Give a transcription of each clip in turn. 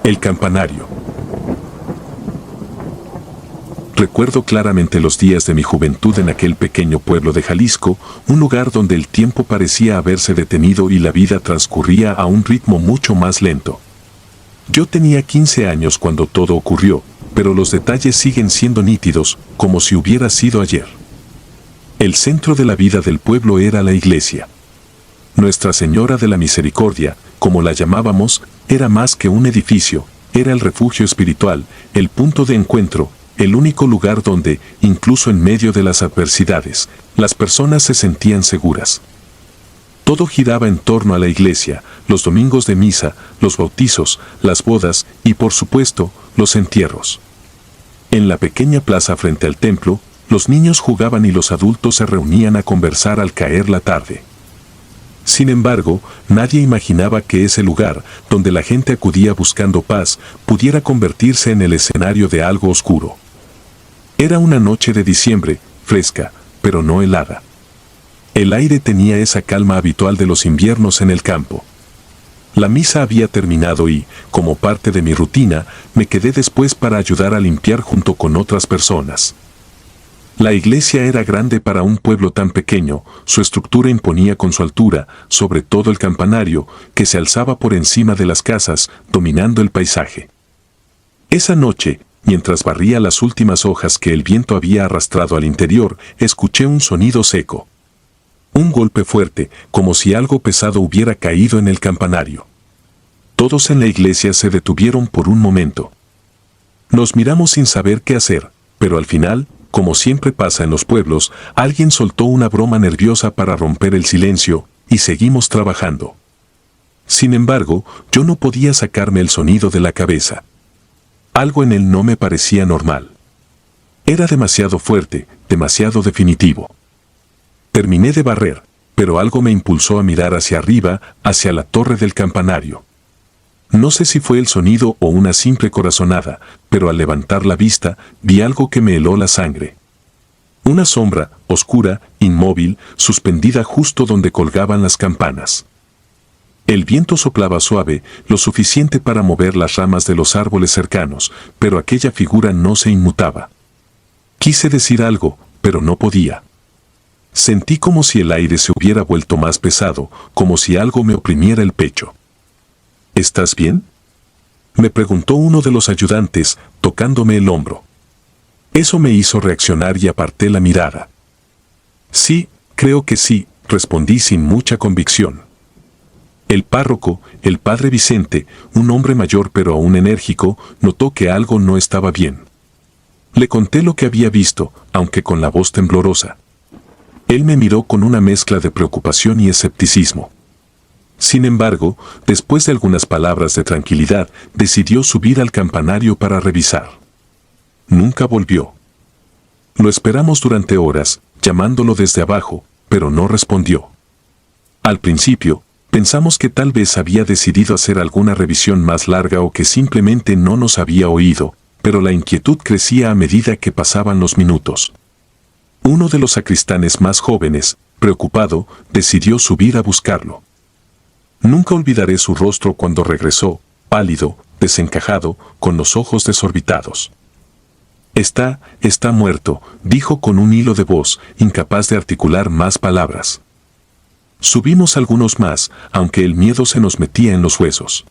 El campanario. Recuerdo claramente los días de mi juventud en aquel pequeño pueblo de Jalisco, un lugar donde el tiempo parecía haberse detenido y la vida transcurría a un ritmo mucho más lento. Yo tenía 15 años cuando todo ocurrió, pero los detalles siguen siendo nítidos, como si hubiera sido ayer. El centro de la vida del pueblo era la iglesia. Nuestra Señora de la Misericordia, como la llamábamos, era más que un edificio, era el refugio espiritual, el punto de encuentro, el único lugar donde, incluso en medio de las adversidades, las personas se sentían seguras. Todo giraba en torno a la iglesia, los domingos de misa, los bautizos, las bodas y, por supuesto, los entierros. En la pequeña plaza frente al templo, los niños jugaban y los adultos se reunían a conversar al caer la tarde. Sin embargo, nadie imaginaba que ese lugar, donde la gente acudía buscando paz, pudiera convertirse en el escenario de algo oscuro. Era una noche de diciembre, fresca, pero no helada. El aire tenía esa calma habitual de los inviernos en el campo. La misa había terminado y, como parte de mi rutina, me quedé después para ayudar a limpiar junto con otras personas. La iglesia era grande para un pueblo tan pequeño, su estructura imponía con su altura, sobre todo el campanario, que se alzaba por encima de las casas, dominando el paisaje. Esa noche, mientras barría las últimas hojas que el viento había arrastrado al interior, escuché un sonido seco. Un golpe fuerte, como si algo pesado hubiera caído en el campanario. Todos en la iglesia se detuvieron por un momento. Nos miramos sin saber qué hacer, pero al final, como siempre pasa en los pueblos, alguien soltó una broma nerviosa para romper el silencio, y seguimos trabajando. Sin embargo, yo no podía sacarme el sonido de la cabeza. Algo en él no me parecía normal. Era demasiado fuerte, demasiado definitivo. Terminé de barrer, pero algo me impulsó a mirar hacia arriba, hacia la torre del campanario. No sé si fue el sonido o una simple corazonada, pero al levantar la vista, vi algo que me heló la sangre. Una sombra, oscura, inmóvil, suspendida justo donde colgaban las campanas. El viento soplaba suave, lo suficiente para mover las ramas de los árboles cercanos, pero aquella figura no se inmutaba. Quise decir algo, pero no podía. Sentí como si el aire se hubiera vuelto más pesado, como si algo me oprimiera el pecho. ¿Estás bien?, me preguntó uno de los ayudantes, tocándome el hombro. Eso me hizo reaccionar y aparté la mirada. Sí, creo que sí, respondí sin mucha convicción. El párroco, el padre Vicente, un hombre mayor pero aún enérgico, notó que algo no estaba bien. Le conté lo que había visto, aunque con la voz temblorosa. Él me miró con una mezcla de preocupación y escepticismo. Sin embargo, después de algunas palabras de tranquilidad, decidió subir al campanario para revisar. Nunca volvió. Lo esperamos durante horas, llamándolo desde abajo, pero no respondió. Al principio, pensamos que tal vez había decidido hacer alguna revisión más larga o que simplemente no nos había oído, pero la inquietud crecía a medida que pasaban los minutos. Uno de los sacristanes más jóvenes, preocupado, decidió subir a buscarlo. Nunca olvidaré su rostro cuando regresó, pálido, desencajado, con los ojos desorbitados. Está muerto, dijo con un hilo de voz, incapaz de articular más palabras. Subimos algunos más, aunque el miedo se nos metía en los huesos.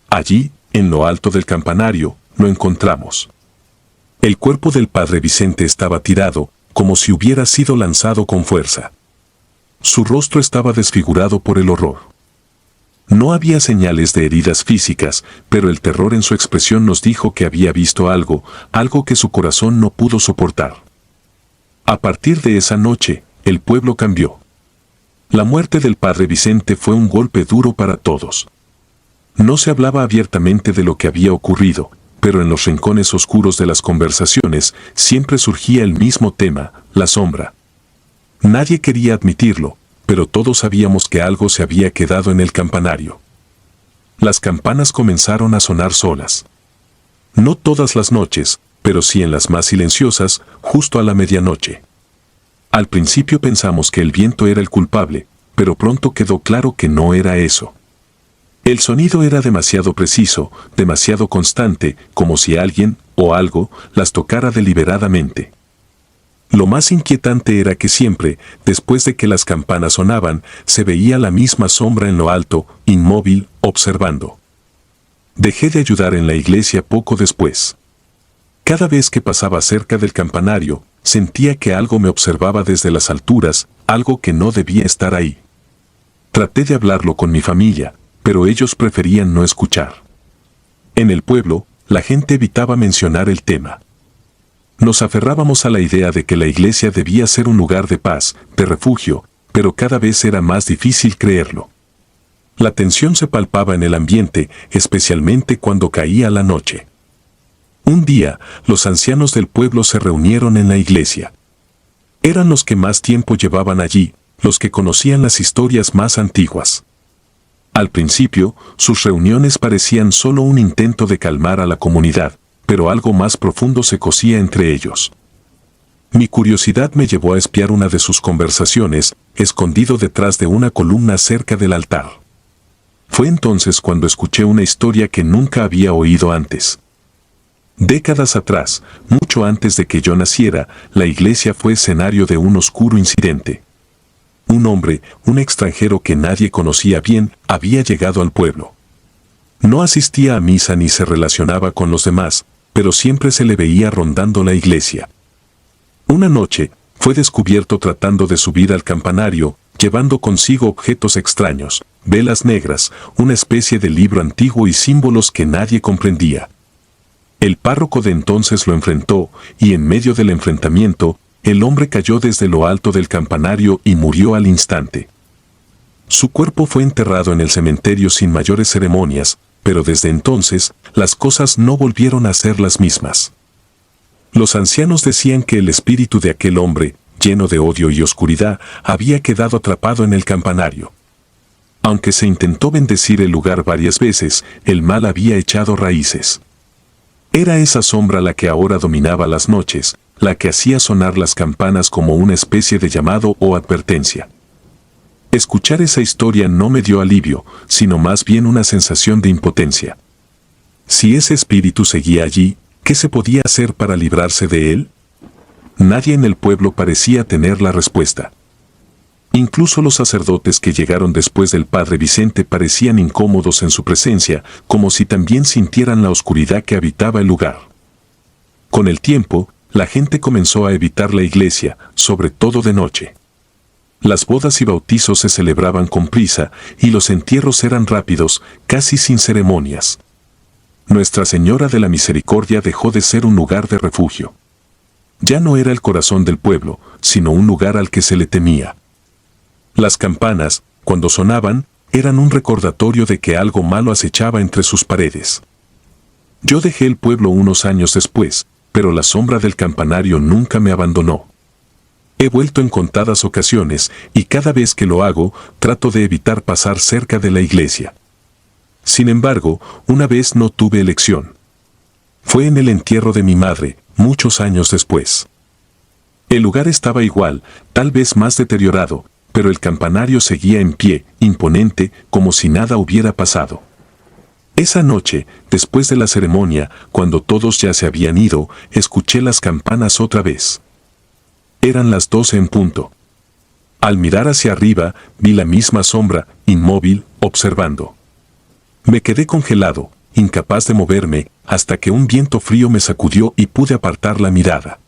Allí, en lo alto del campanario, lo encontramos. El cuerpo del padre Vicente estaba tirado, como si hubiera sido lanzado con fuerza. Su rostro estaba desfigurado por el horror. No había señales de heridas físicas, pero el terror en su expresión nos dijo que había visto algo que su corazón no pudo soportar. A partir de esa noche, el pueblo cambió. La muerte del padre Vicente fue un golpe duro para todos. No se hablaba abiertamente de lo que había ocurrido, pero en los rincones oscuros de las conversaciones siempre surgía el mismo tema, la sombra. Nadie quería admitirlo, pero todos sabíamos que algo se había quedado en el campanario. Las campanas comenzaron a sonar solas. No todas las noches, pero sí en las más silenciosas, justo a la medianoche. Al principio pensamos que el viento era el culpable, pero pronto quedó claro que no era eso. El sonido era demasiado preciso, demasiado constante, como si alguien, o algo, las tocara deliberadamente. Lo más inquietante era que siempre, después de que las campanas sonaban, se veía la misma sombra en lo alto, inmóvil, observando. Dejé de ayudar en la iglesia poco después. Cada vez que pasaba cerca del campanario, sentía que algo me observaba desde las alturas, algo que no debía estar ahí. Traté de hablarlo con mi familia, pero ellos preferían no escuchar. En el pueblo, la gente evitaba mencionar el tema. Nos aferrábamos a la idea de que la iglesia debía ser un lugar de paz, de refugio, pero cada vez era más difícil creerlo. La tensión se palpaba en el ambiente, especialmente cuando caía la noche. Un día, los ancianos del pueblo se reunieron en la iglesia. Eran los que más tiempo llevaban allí, los que conocían las historias más antiguas. Al principio, sus reuniones parecían solo un intento de calmar a la comunidad, pero algo más profundo se cosía entre ellos. Mi curiosidad me llevó a espiar una de sus conversaciones, escondido detrás de una columna cerca del altar. Fue entonces cuando escuché una historia que nunca había oído antes. Décadas atrás, mucho antes de que yo naciera, la iglesia fue escenario de un oscuro incidente. Un hombre, un extranjero que nadie conocía bien, había llegado al pueblo. No asistía a misa ni se relacionaba con los demás, pero siempre se le veía rondando la iglesia. Una noche, fue descubierto tratando de subir al campanario, llevando consigo objetos extraños, velas negras, una especie de libro antiguo y símbolos que nadie comprendía. El párroco de entonces lo enfrentó, y en medio del enfrentamiento, el hombre cayó desde lo alto del campanario y murió al instante. Su cuerpo fue enterrado en el cementerio sin mayores ceremonias, pero desde entonces, las cosas no volvieron a ser las mismas. Los ancianos decían que el espíritu de aquel hombre, lleno de odio y oscuridad, había quedado atrapado en el campanario. Aunque se intentó bendecir el lugar varias veces, el mal había echado raíces. Era esa sombra la que ahora dominaba las noches, la que hacía sonar las campanas como una especie de llamado o advertencia. Escuchar esa historia no me dio alivio, sino más bien una sensación de impotencia. Si ese espíritu seguía allí, ¿qué se podía hacer para librarse de él? Nadie en el pueblo parecía tener la respuesta. Incluso los sacerdotes que llegaron después del padre Vicente parecían incómodos en su presencia, como si también sintieran la oscuridad que habitaba el lugar. Con el tiempo, la gente comenzó a evitar la iglesia, sobre todo de noche. Las bodas y bautizos se celebraban con prisa, y los entierros eran rápidos, casi sin ceremonias. Nuestra Señora de la Misericordia dejó de ser un lugar de refugio. Ya no era el corazón del pueblo, sino un lugar al que se le temía. Las campanas, cuando sonaban, eran un recordatorio de que algo malo acechaba entre sus paredes. Yo dejé el pueblo unos años después, pero la sombra del campanario nunca me abandonó. He vuelto en contadas ocasiones, y cada vez que lo hago, trato de evitar pasar cerca de la iglesia. Sin embargo, una vez no tuve elección. Fue en el entierro de mi madre, muchos años después. El lugar estaba igual, tal vez más deteriorado, pero el campanario seguía en pie, imponente, como si nada hubiera pasado. Esa noche, después de la ceremonia, cuando todos ya se habían ido, escuché las campanas otra vez. Eran las 12 en punto. Al mirar hacia arriba, vi la misma sombra, inmóvil, observando. Me quedé congelado, incapaz de moverme, hasta que un viento frío me sacudió y pude apartar la mirada.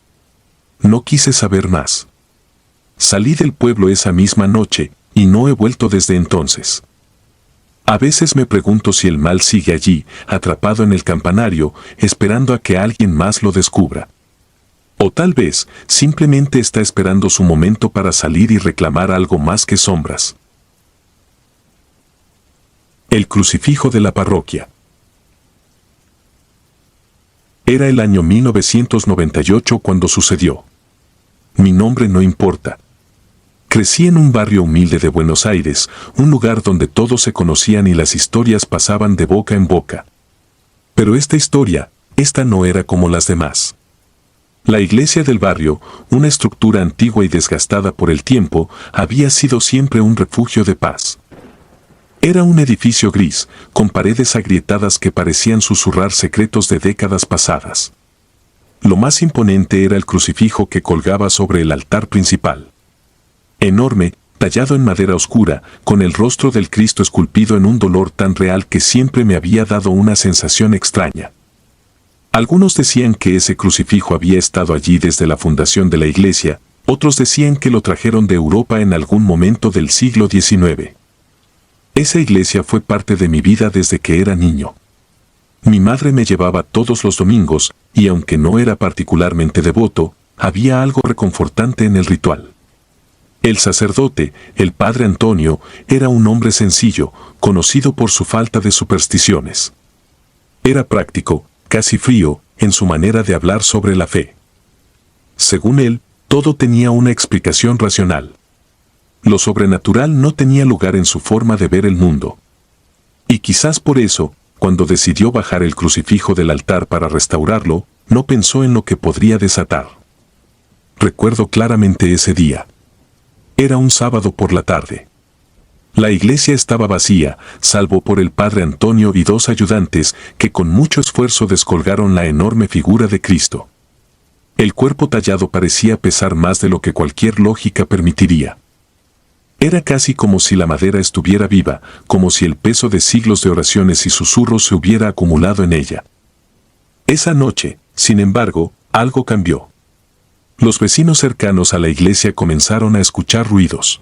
No quise saber más. Salí del pueblo esa misma noche, y no he vuelto desde entonces. A veces me pregunto si el mal sigue allí, atrapado en el campanario, esperando a que alguien más lo descubra. O tal vez, simplemente está esperando su momento para salir y reclamar algo más que sombras. El crucifijo de la parroquia. Era el año 1998 cuando sucedió. Mi nombre no importa. Crecí en un barrio humilde de Buenos Aires, un lugar donde todos se conocían y las historias pasaban de boca en boca. Pero esta historia, esta no era como las demás. La iglesia del barrio, una estructura antigua y desgastada por el tiempo, había sido siempre un refugio de paz. Era un edificio gris, con paredes agrietadas que parecían susurrar secretos de décadas pasadas. Lo más imponente era el crucifijo que colgaba sobre el altar principal. Enorme, tallado en madera oscura, con el rostro del Cristo esculpido en un dolor tan real que siempre me había dado una sensación extraña. Algunos decían que ese crucifijo había estado allí desde la fundación de la iglesia, otros decían que lo trajeron de Europa en algún momento del siglo XIX. Esa iglesia fue parte de mi vida desde que era niño. Mi madre me llevaba todos los domingos, y aunque no era particularmente devoto, había algo reconfortante en el ritual. El sacerdote, el padre Antonio, era un hombre sencillo, conocido por su falta de supersticiones. Era práctico, casi frío, en su manera de hablar sobre la fe. Según él, todo tenía una explicación racional. Lo sobrenatural no tenía lugar en su forma de ver el mundo. Y quizás por eso, cuando decidió bajar el crucifijo del altar para restaurarlo, no pensó en lo que podría desatar. Recuerdo claramente ese día. Era un sábado por la tarde. La iglesia estaba vacía, salvo por el padre Antonio y dos ayudantes que con mucho esfuerzo descolgaron la enorme figura de Cristo. El cuerpo tallado parecía pesar más de lo que cualquier lógica permitiría. Era casi como si la madera estuviera viva, como si el peso de siglos de oraciones y susurros se hubiera acumulado en ella. Esa noche, sin embargo, algo cambió. Los vecinos cercanos a la iglesia comenzaron a escuchar ruidos.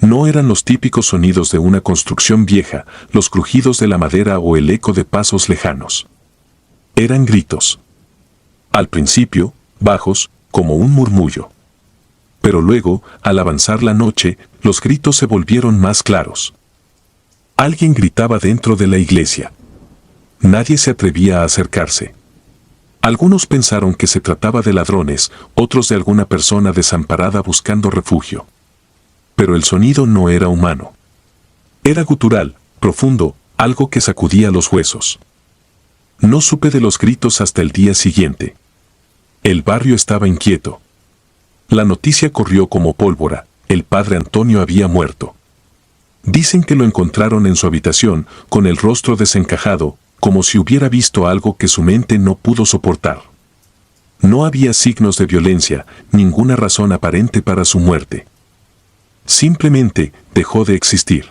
No eran los típicos sonidos de una construcción vieja, los crujidos de la madera o el eco de pasos lejanos. Eran gritos. Al principio, bajos, como un murmullo. Pero luego, al avanzar la noche, los gritos se volvieron más claros. Alguien gritaba dentro de la iglesia. Nadie se atrevía a acercarse. Algunos pensaron que se trataba de ladrones, otros de alguna persona desamparada buscando refugio. Pero el sonido no era humano. Era gutural, profundo, algo que sacudía los huesos. No supe de los gritos hasta el día siguiente. El barrio estaba inquieto. La noticia corrió como pólvora, el padre Antonio había muerto. Dicen que lo encontraron en su habitación, con el rostro desencajado, como si hubiera visto algo que su mente no pudo soportar. No había signos de violencia, ninguna razón aparente para su muerte. Simplemente dejó de existir.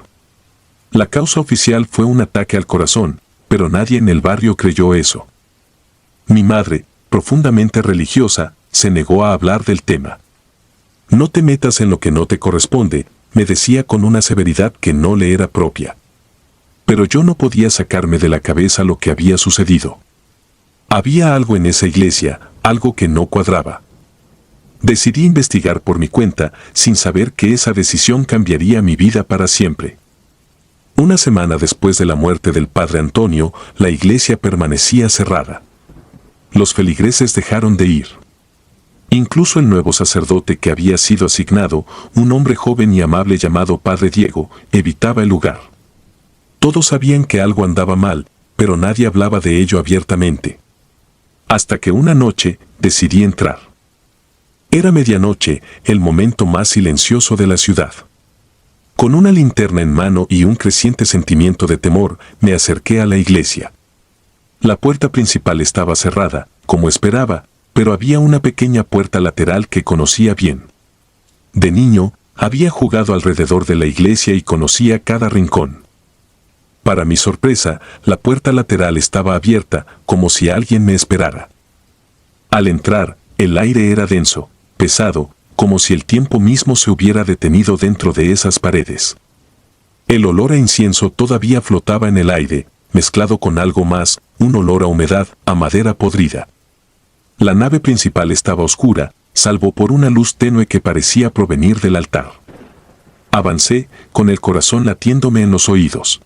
La causa oficial fue un ataque al corazón, pero nadie en el barrio creyó eso. Mi madre, profundamente religiosa, se negó a hablar del tema. No te metas en lo que no te corresponde, me decía con una severidad que no le era propia. Pero yo no podía sacarme de la cabeza lo que había sucedido. Había algo en esa iglesia, algo que no cuadraba. Decidí investigar por mi cuenta, sin saber que esa decisión cambiaría mi vida para siempre. Una semana después de la muerte del padre Antonio, la iglesia permanecía cerrada. Los feligreses dejaron de ir. Incluso el nuevo sacerdote que había sido asignado, un hombre joven y amable llamado Padre Diego, evitaba el lugar. Todos sabían que algo andaba mal, pero nadie hablaba de ello abiertamente. Hasta que una noche decidí entrar. Era medianoche, el momento más silencioso de la ciudad. Con una linterna en mano y un creciente sentimiento de temor, me acerqué a la iglesia. La puerta principal estaba cerrada, como esperaba, pero había una pequeña puerta lateral que conocía bien. De niño, había jugado alrededor de la iglesia y conocía cada rincón. Para mi sorpresa, la puerta lateral estaba abierta, como si alguien me esperara. Al entrar, el aire era denso, pesado, como si el tiempo mismo se hubiera detenido dentro de esas paredes. El olor a incienso todavía flotaba en el aire, mezclado con algo más, un olor a humedad, a madera podrida. La nave principal estaba oscura, salvo por una luz tenue que parecía provenir del altar. Avancé, con el corazón latiéndome en los oídos.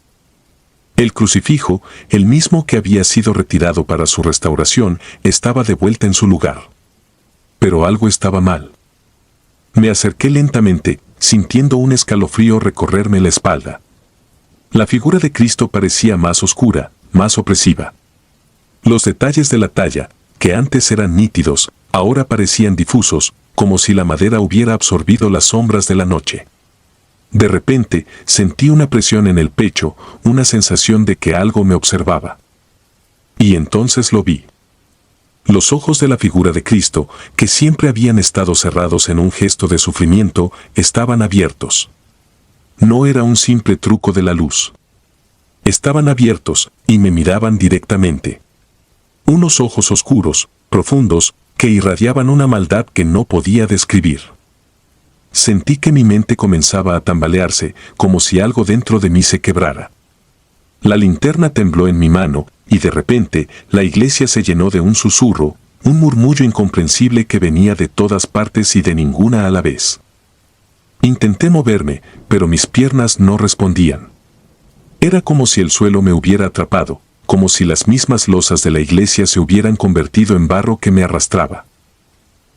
El crucifijo, el mismo que había sido retirado para su restauración, estaba de vuelta en su lugar. Pero algo estaba mal. Me acerqué lentamente, sintiendo un escalofrío recorrerme la espalda. La figura de Cristo parecía más oscura, más opresiva. Los detalles de la talla, que antes eran nítidos, ahora parecían difusos, como si la madera hubiera absorbido las sombras de la noche. De repente, sentí una presión en el pecho, una sensación de que algo me observaba. Y entonces lo vi. Los ojos de la figura de Cristo, que siempre habían estado cerrados en un gesto de sufrimiento, estaban abiertos. No era un simple truco de la luz. Estaban abiertos y me miraban directamente. Unos ojos oscuros, profundos, que irradiaban una maldad que no podía describir. Sentí que mi mente comenzaba a tambalearse, como si algo dentro de mí se quebrara. La linterna tembló en mi mano, y de repente, la iglesia se llenó de un susurro, un murmullo incomprensible que venía de todas partes y de ninguna a la vez. Intenté moverme, pero mis piernas no respondían. Era como si el suelo me hubiera atrapado, como si las mismas losas de la iglesia se hubieran convertido en barro que me arrastraba.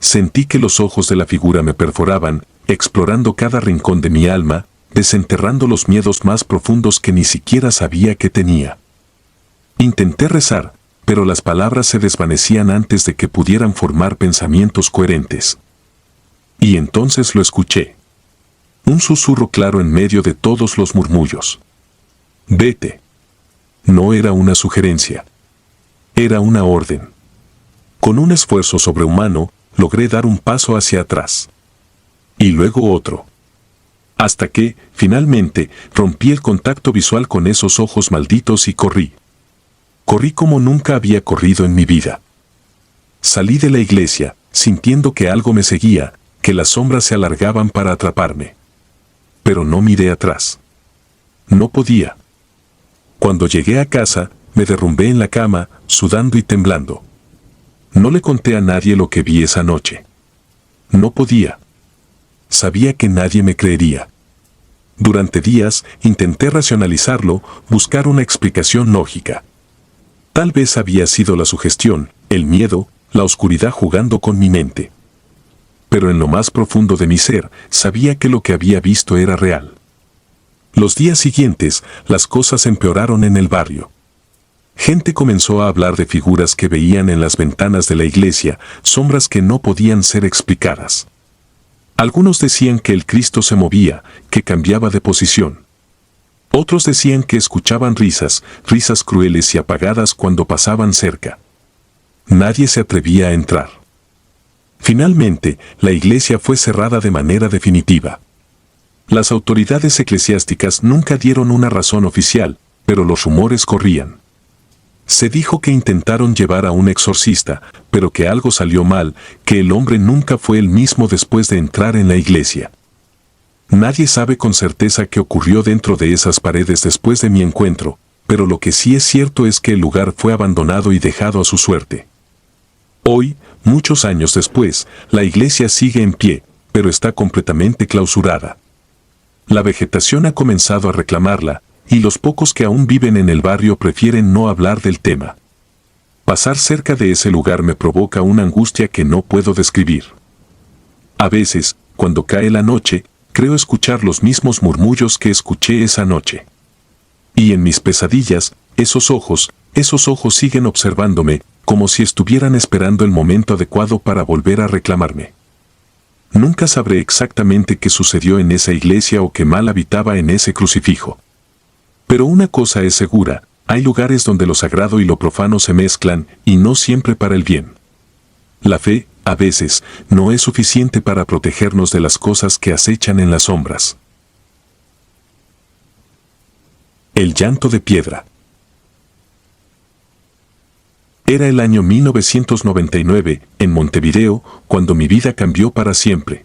Sentí que los ojos de la figura me perforaban, explorando cada rincón de mi alma, desenterrando los miedos más profundos que ni siquiera sabía que tenía. Intenté rezar, pero las palabras se desvanecían antes de que pudieran formar pensamientos coherentes. Y entonces lo escuché. Un susurro claro en medio de todos los murmullos. Vete. No era una sugerencia. Era una orden. Con un esfuerzo sobrehumano, logré dar un paso hacia atrás. Y luego otro. Hasta que, finalmente, rompí el contacto visual con esos ojos malditos y corrí. Corrí como nunca había corrido en mi vida. Salí de la iglesia, sintiendo que algo me seguía, que las sombras se alargaban para atraparme. Pero no miré atrás. No podía. Cuando llegué a casa, me derrumbé en la cama, sudando y temblando. No le conté a nadie lo que vi esa noche. No podía. Sabía que nadie me creería. Durante días intenté racionalizarlo, buscar una explicación lógica. Tal vez había sido la sugestión, el miedo, la oscuridad jugando con mi mente. Pero en lo más profundo de mi ser, sabía que lo que había visto era real. Los días siguientes, las cosas empeoraron en el barrio. Gente comenzó a hablar de figuras que veían en las ventanas de la iglesia, sombras que no podían ser explicadas. Algunos decían que el Cristo se movía, que cambiaba de posición. Otros decían que escuchaban risas crueles y apagadas cuando pasaban cerca. Nadie se atrevía a entrar. Finalmente, la iglesia fue cerrada de manera definitiva. Las autoridades eclesiásticas nunca dieron una razón oficial, pero los rumores corrían. Se dijo que intentaron llevar a un exorcista, pero que algo salió mal, que el hombre nunca fue el mismo después de entrar en la iglesia. Nadie sabe con certeza qué ocurrió dentro de esas paredes después de mi encuentro, pero lo que sí es cierto es que el lugar fue abandonado y dejado a su suerte. Hoy, muchos años después, la iglesia sigue en pie, pero está completamente clausurada. La vegetación ha comenzado a reclamarla, y los pocos que aún viven en el barrio prefieren no hablar del tema. Pasar cerca de ese lugar me provoca una angustia que no puedo describir. A veces, cuando cae la noche, creo escuchar los mismos murmullos que escuché esa noche. Y en mis pesadillas, esos ojos siguen observándome, como si estuvieran esperando el momento adecuado para volver a reclamarme. Nunca sabré exactamente qué sucedió en esa iglesia o qué mal habitaba en ese crucifijo. Pero una cosa es segura, hay lugares donde lo sagrado y lo profano se mezclan, y no siempre para el bien. La fe, a veces, no es suficiente para protegernos de las cosas que acechan en las sombras. El llanto de piedra. Era el año 1999, en Montevideo, cuando mi vida cambió para siempre.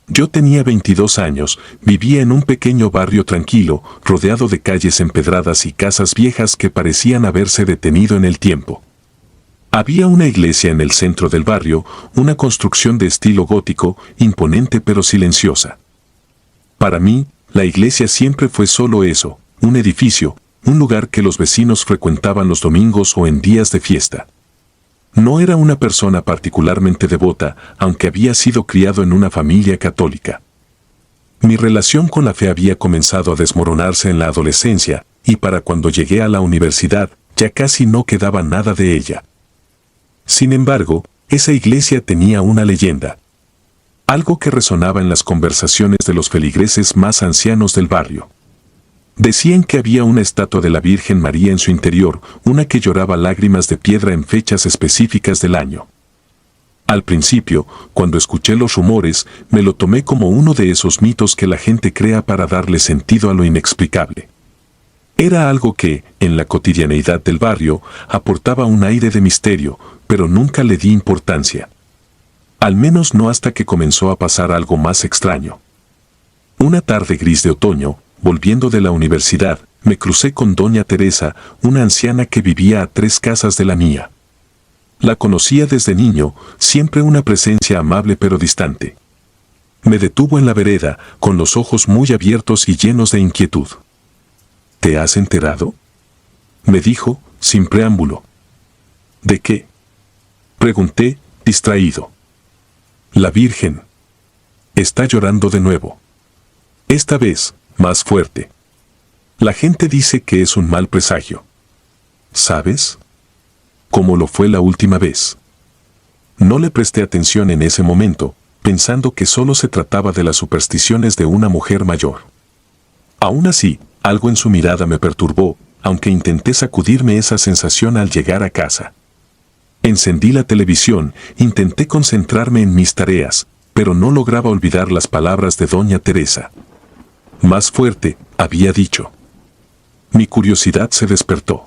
Yo tenía 22 años, vivía en un pequeño barrio tranquilo, rodeado de calles empedradas y casas viejas que parecían haberse detenido en el tiempo. Había una iglesia en el centro del barrio, una construcción de estilo gótico, imponente pero silenciosa. Para mí, la iglesia siempre fue solo eso, un edificio, un lugar que los vecinos frecuentaban los domingos o en días de fiesta. No era una persona particularmente devota, aunque había sido criado en una familia católica. Mi relación con la fe había comenzado a desmoronarse en la adolescencia, y para cuando llegué a la universidad, ya casi no quedaba nada de ella. Sin embargo, esa iglesia tenía una leyenda. algo que resonaba en las conversaciones de los feligreses más ancianos del barrio. Decían que había una estatua de la Virgen María en su interior, una que lloraba lágrimas de piedra en fechas específicas del año. Al principio, cuando escuché los rumores, me lo tomé como uno de esos mitos que la gente crea para darle sentido a lo inexplicable. Era algo que, en la cotidianeidad del barrio, aportaba un aire de misterio, pero nunca le di importancia. Al menos no hasta que comenzó a pasar algo más extraño. Una tarde gris de otoño, volviendo de la universidad, me crucé con doña Teresa, una anciana que vivía a 3 casas de la mía. La conocía desde niño, siempre una presencia amable pero distante. Me detuvo en la vereda, con los ojos muy abiertos y llenos de inquietud. ¿Te has enterado?, me dijo, sin preámbulo. ¿De qué?, pregunté, distraído. La Virgen está llorando de nuevo. Esta vez, más fuerte. La gente dice que es un mal presagio. ¿Sabes?, como lo fue la última vez. No le presté atención en ese momento, pensando que solo se trataba de las supersticiones de una mujer mayor. Aún así, algo en su mirada me perturbó, aunque intenté sacudirme esa sensación al llegar a casa. Encendí la televisión, intenté concentrarme en mis tareas, pero no lograba olvidar las palabras de doña Teresa. Más fuerte, había dicho. Mi curiosidad se despertó.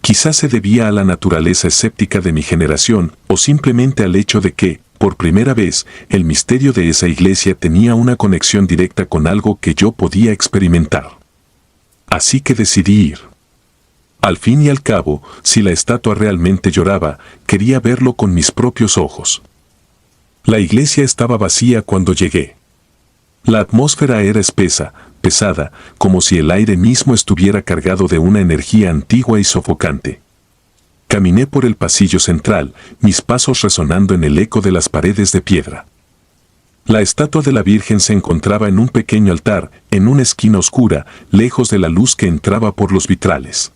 Quizás se debía a la naturaleza escéptica de mi generación, o simplemente al hecho de que, por primera vez, el misterio de esa iglesia tenía una conexión directa con algo que yo podía experimentar. Así que decidí ir. Al fin y al cabo, si la estatua realmente lloraba, quería verlo con mis propios ojos. La iglesia estaba vacía cuando llegué. La atmósfera era espesa, pesada, como si el aire mismo estuviera cargado de una energía antigua y sofocante. Caminé por el pasillo central, mis pasos resonando en el eco de las paredes de piedra. La estatua de la Virgen se encontraba en un pequeño altar, en una esquina oscura, lejos de la luz que entraba por los vitrales.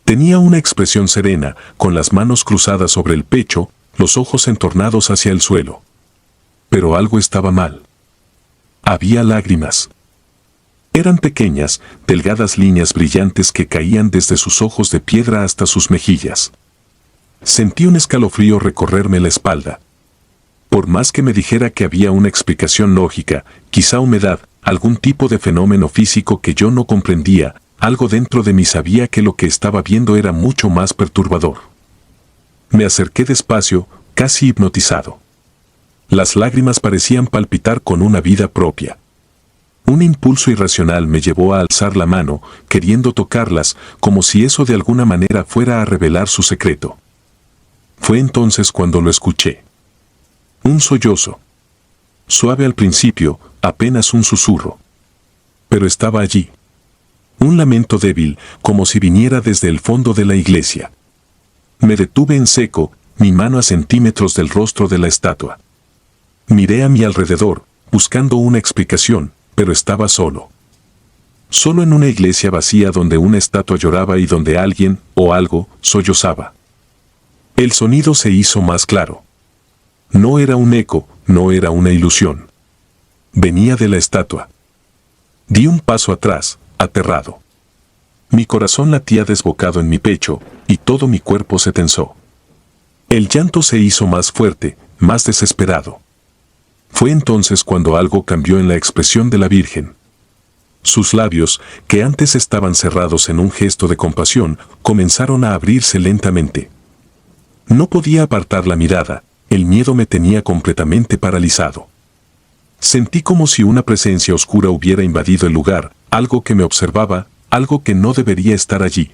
Tenía una expresión serena, con las manos cruzadas sobre el pecho, los ojos entornados hacia el suelo. Pero algo estaba mal. Había lágrimas. Eran pequeñas, delgadas líneas brillantes que caían desde sus ojos de piedra hasta sus mejillas. Sentí un escalofrío recorrerme la espalda. Por más que me dijera que había una explicación lógica, quizá humedad, algún tipo de fenómeno físico que yo no comprendía, algo dentro de mí sabía que lo que estaba viendo era mucho más perturbador. Me acerqué despacio, casi hipnotizado. Las lágrimas parecían palpitar con una vida propia. Un impulso irracional me llevó a alzar la mano, queriendo tocarlas, como si eso de alguna manera fuera a revelar su secreto. Fue entonces cuando lo escuché. Un sollozo. Suave al principio, apenas un susurro. Pero estaba allí. Un lamento débil, como si viniera desde el fondo de la iglesia. Me detuve en seco, mi mano a centímetros del rostro de la estatua. Miré a mi alrededor, buscando una explicación, pero estaba solo. Solo en una iglesia vacía donde una estatua lloraba y donde alguien, o algo, sollozaba. El sonido se hizo más claro. No era un eco, no era una ilusión. Venía de la estatua. Di un paso atrás, aterrado. Mi corazón latía desbocado en mi pecho, y todo mi cuerpo se tensó. El llanto se hizo más fuerte, más desesperado. Fue entonces cuando algo cambió en la expresión de la Virgen. Sus labios, que antes estaban cerrados en un gesto de compasión, comenzaron a abrirse lentamente. No podía apartar la mirada, el miedo me tenía completamente paralizado. Sentí como si una presencia oscura hubiera invadido el lugar, algo que me observaba, algo que no debería estar allí.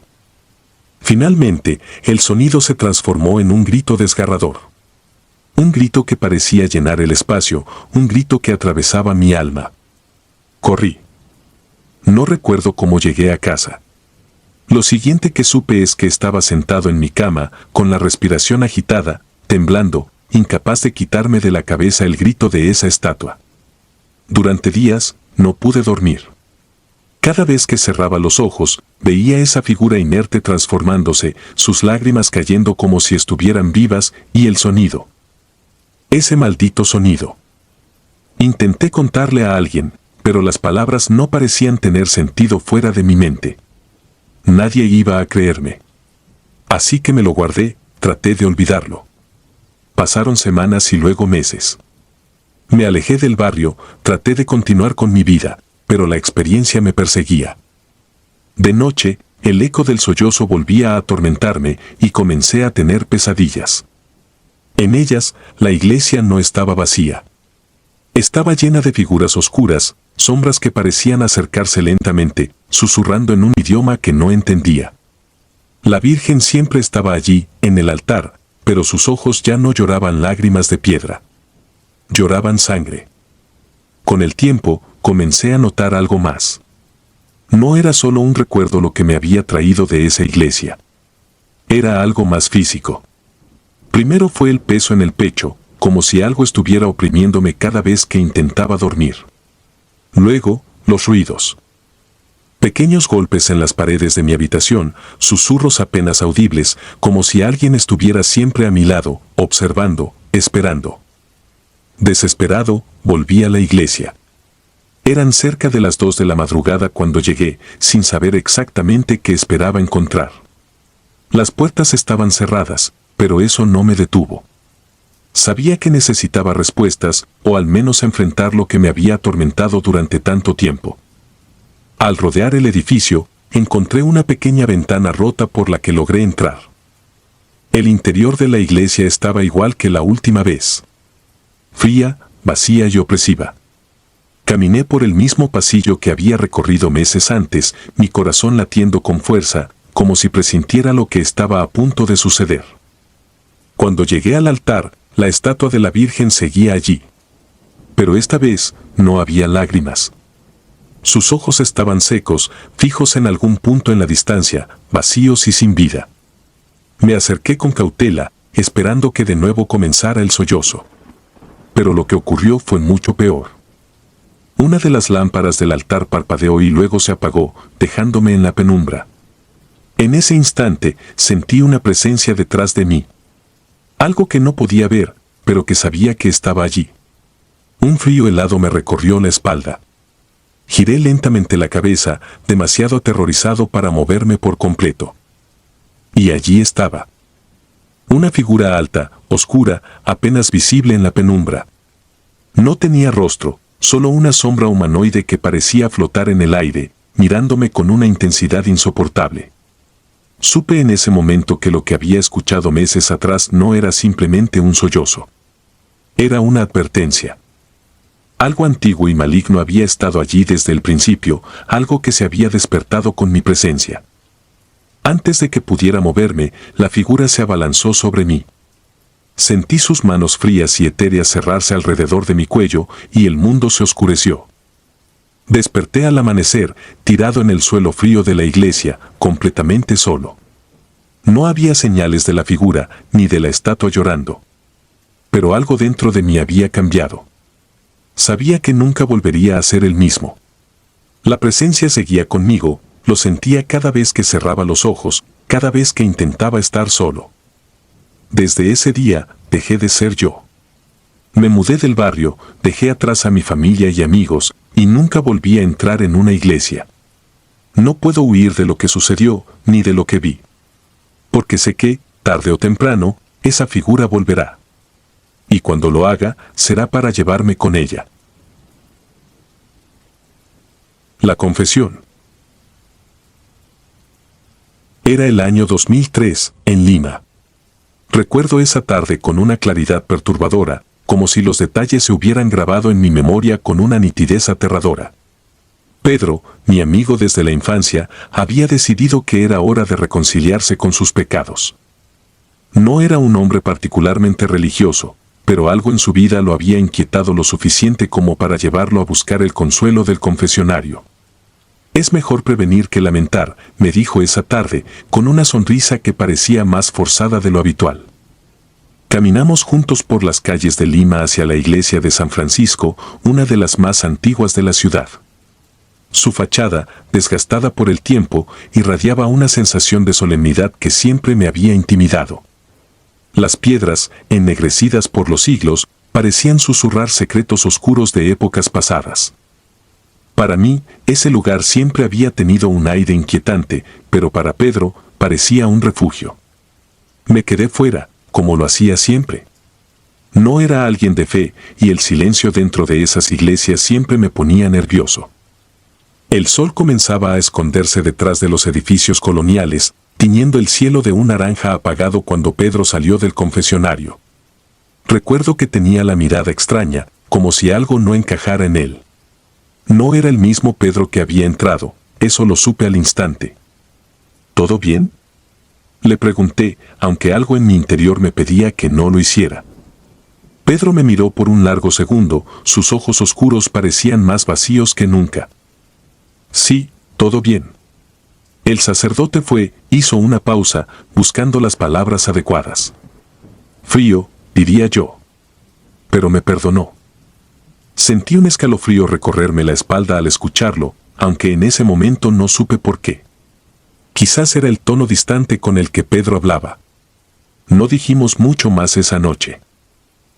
Finalmente, el sonido se transformó en un grito desgarrador. Un grito que parecía llenar el espacio, un grito que atravesaba mi alma. Corrí. No recuerdo cómo llegué a casa. Lo siguiente que supe es que estaba sentado en mi cama, con la respiración agitada, temblando, incapaz de quitarme de la cabeza el grito de esa estatua. Durante días, no pude dormir. Cada vez que cerraba los ojos, veía esa figura inerte transformándose, sus lágrimas cayendo como si estuvieran vivas, y el sonido. Ese maldito sonido. Intenté contarle a alguien, pero las palabras no parecían tener sentido fuera de mi mente. Nadie iba a creerme. Así que me lo guardé, traté de olvidarlo. Pasaron semanas y luego meses. Me alejé del barrio, traté de continuar con mi vida, pero la experiencia me perseguía. De noche, el eco del sollozo volvía a atormentarme y comencé a tener pesadillas. En ellas, la iglesia no estaba vacía. Estaba llena de figuras oscuras, sombras que parecían acercarse lentamente, susurrando en un idioma que no entendía. La Virgen siempre estaba allí, en el altar, pero sus ojos ya no lloraban lágrimas de piedra. Lloraban sangre. Con el tiempo, comencé a notar algo más. No era solo un recuerdo lo que me había traído de esa iglesia. Era algo más físico. Primero fue el peso en el pecho, como si algo estuviera oprimiéndome cada vez que intentaba dormir. Luego, los ruidos. Pequeños golpes en las paredes de mi habitación, susurros apenas audibles, como si alguien estuviera siempre a mi lado, observando, esperando. Desesperado, volví a la iglesia. Eran cerca de las 2 de la madrugada cuando llegué, sin saber exactamente qué esperaba encontrar. Las puertas estaban cerradas, pero eso no me detuvo. Sabía que necesitaba respuestas, o al menos enfrentar lo que me había atormentado durante tanto tiempo. Al rodear el edificio, encontré una pequeña ventana rota por la que logré entrar. El interior de la iglesia estaba igual que la última vez. Fría, vacía y opresiva. Caminé por el mismo pasillo que había recorrido meses antes, mi corazón latiendo con fuerza, como si presintiera lo que estaba a punto de suceder. Cuando llegué al altar, la estatua de la Virgen seguía allí. Pero esta vez, no había lágrimas. Sus ojos estaban secos, fijos en algún punto en la distancia, vacíos y sin vida. Me acerqué con cautela, esperando que de nuevo comenzara el sollozo. Pero lo que ocurrió fue mucho peor. Una de las lámparas del altar parpadeó y luego se apagó, dejándome en la penumbra. En ese instante, sentí una presencia detrás de mí. Algo que no podía ver, pero que sabía que estaba allí. Un frío helado me recorrió la espalda. Giré lentamente la cabeza, demasiado aterrorizado para moverme por completo. Y allí estaba. Una figura alta, oscura, apenas visible en la penumbra. No tenía rostro, solo una sombra humanoide que parecía flotar en el aire, mirándome con una intensidad insoportable. Supe en ese momento que lo que había escuchado meses atrás no era simplemente un sollozo. Era una advertencia. Algo antiguo y maligno había estado allí desde el principio, algo que se había despertado con mi presencia. Antes de que pudiera moverme, la figura se abalanzó sobre mí. Sentí sus manos frías y etéreas cerrarse alrededor de mi cuello y el mundo se oscureció. Desperté al amanecer, tirado en el suelo frío de la iglesia, completamente solo. No había señales de la figura ni de la estatua llorando. Pero algo dentro de mí había cambiado. Sabía que nunca volvería a ser el mismo. La presencia seguía conmigo, lo sentía cada vez que cerraba los ojos, cada vez que intentaba estar solo. Desde ese día, dejé de ser yo. Me mudé del barrio, dejé atrás a mi familia y amigos, y nunca volví a entrar en una iglesia. No puedo huir de lo que sucedió, ni de lo que vi. Porque sé que, tarde o temprano, esa figura volverá. Y cuando lo haga, será para llevarme con ella. La confesión. Era el año 2003, en Lima. Recuerdo esa tarde con una claridad perturbadora, como si los detalles se hubieran grabado en mi memoria con una nitidez aterradora. Pedro, mi amigo desde la infancia, había decidido que era hora de reconciliarse con sus pecados. No era un hombre particularmente religioso, pero algo en su vida lo había inquietado lo suficiente como para llevarlo a buscar el consuelo del confesionario. Es mejor prevenir que lamentar, me dijo esa tarde, con una sonrisa que parecía más forzada de lo habitual. Caminamos juntos por las calles de Lima hacia la iglesia de San Francisco, una de las más antiguas de la ciudad. Su fachada, desgastada por el tiempo, irradiaba una sensación de solemnidad que siempre me había intimidado. Las piedras, ennegrecidas por los siglos, parecían susurrar secretos oscuros de épocas pasadas. Para mí, ese lugar siempre había tenido un aire inquietante, pero para Pedro parecía un refugio. Me quedé fuera, como lo hacía siempre. No era alguien de fe, y el silencio dentro de esas iglesias siempre me ponía nervioso. El sol comenzaba a esconderse detrás de los edificios coloniales, tiñendo el cielo de un naranja apagado cuando Pedro salió del confesionario. Recuerdo que tenía la mirada extraña, como si algo no encajara en él. No era el mismo Pedro que había entrado, eso lo supe al instante. ¿Todo bien?, le pregunté, aunque algo en mi interior me pedía que no lo hiciera. Pedro me miró por un largo segundo, sus ojos oscuros parecían más vacíos que nunca. Sí, todo bien. El sacerdote hizo una pausa, buscando las palabras adecuadas. Frío, diría yo. Pero me perdonó. Sentí un escalofrío recorrerme la espalda al escucharlo, aunque en ese momento no supe por qué. Quizás era el tono distante con el que Pedro hablaba. No dijimos mucho más esa noche.